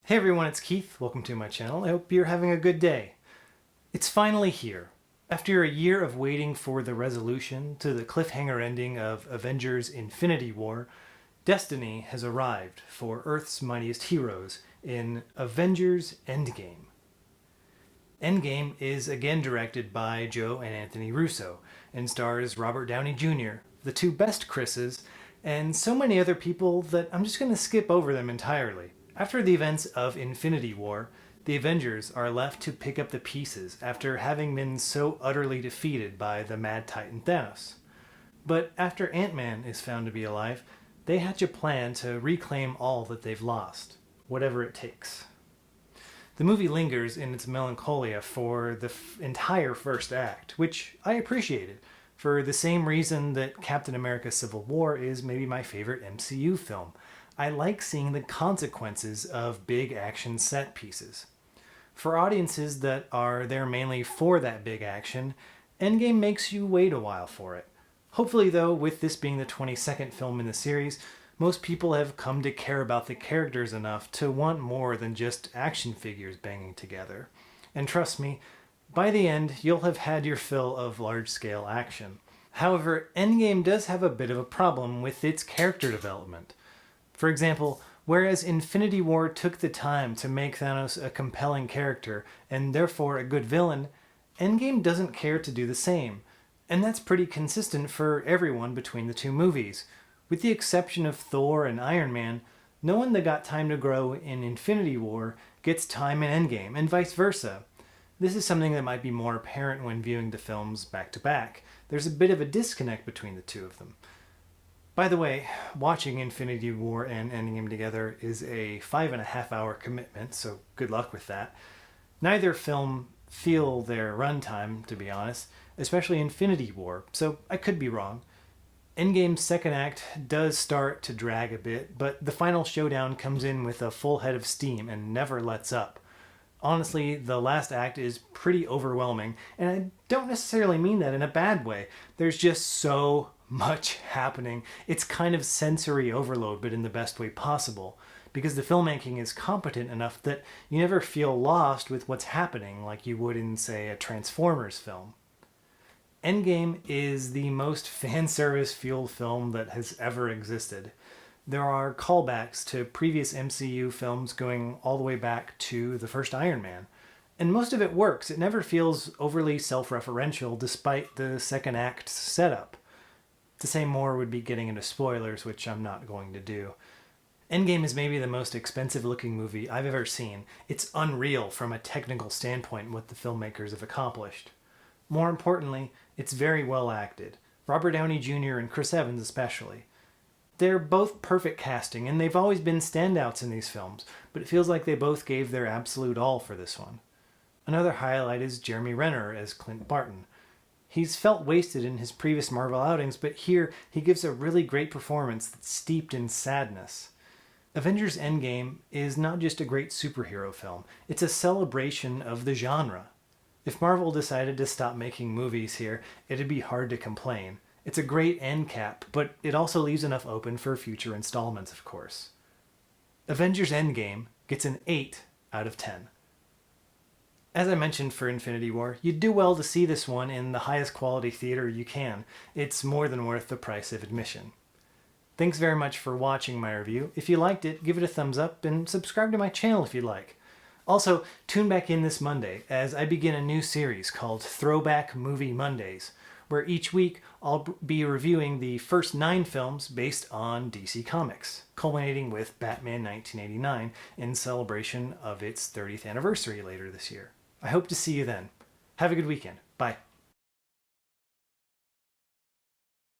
Hey everyone, it's Keith. Welcome to my channel. I hope you're having a good day. It's finally here. After a year of waiting for the resolution to the cliffhanger ending of Avengers Infinity War, destiny has arrived for Earth's mightiest heroes in Avengers Endgame. Endgame is again directed by Joe and Anthony Russo and stars Robert Downey Jr., the two best Chris's, and so many other people that I'm just going to skip over them entirely. After the events of Infinity War, the Avengers are left to pick up the pieces after having been so utterly defeated by the Mad Titan Thanos. But after Ant-Man is found to be alive, they hatch a plan to reclaim all that they've lost, whatever it takes. The movie lingers in its melancholia for the entire first act, which I appreciated, for the same reason that Captain America Civil War is maybe my favorite MCU film. I like seeing the consequences of big action set pieces. For audiences that are there mainly for that big action, Endgame makes you wait a while for it. Hopefully though, with this being the 22nd film in the series, most people have come to care about the characters enough to want more than just action figures banging together. And trust me, by the end, you'll have had your fill of large-scale action. However, Endgame does have a bit of a problem with its character development. For example, whereas Infinity War took the time to make Thanos a compelling character, and therefore a good villain, Endgame doesn't care to do the same. And that's pretty consistent for everyone between the two movies. With the exception of Thor and Iron Man, no one that got time to grow in Infinity War gets time in Endgame, and vice versa. This is something that might be more apparent when viewing the films back to back. There's a bit of a disconnect between the two of them. By the way, watching Infinity War and Endgame together is a 5.5-hour commitment, so good luck with that. Neither film feel their runtime, to be honest, especially Infinity War, so I could be wrong. Endgame's second act does start to drag a bit, but the final showdown comes in with a full head of steam and never lets up. Honestly, the last act is pretty overwhelming, and I don't necessarily mean that in a bad way. There's just so much happening. It's kind of sensory overload, but in the best way possible, because the filmmaking is competent enough that you never feel lost with what's happening like you would in, say, a Transformers film. Endgame is the most fan service fueled film that has ever existed. There are callbacks to previous MCU films going all the way back to the first Iron Man. And most of it works. It never feels overly self-referential despite the second act's setup. To say more would be getting into spoilers, which I'm not going to do. Endgame is maybe the most expensive looking movie I've ever seen. It's unreal from a technical standpoint what the filmmakers have accomplished. More importantly, it's very well acted. Robert Downey Jr. and Chris Evans especially. They're both perfect casting, and they've always been standouts in these films, but it feels like they both gave their absolute all for this one. Another highlight is Jeremy Renner as Clint Barton. He's felt wasted in his previous Marvel outings, but here he gives a really great performance that's steeped in sadness. Avengers Endgame is not just a great superhero film, it's a celebration of the genre. If Marvel decided to stop making movies here, it'd be hard to complain. It's a great end cap, but it also leaves enough open for future installments, of course. Avengers Endgame gets an 8 out of 10. As I mentioned for Infinity War, you'd do well to see this one in the highest quality theater you can. It's more than worth the price of admission. Thanks very much for watching my review. If you liked it, give it a thumbs up and subscribe to my channel if you'd like. Also, tune back in this Monday as I begin a new series called Throwback Movie Mondays, where each week I'll be reviewing the first 9 films based on DC Comics, culminating with Batman 1989 in celebration of its 30th anniversary later this year. I hope to see you then. Have a good weekend. Bye.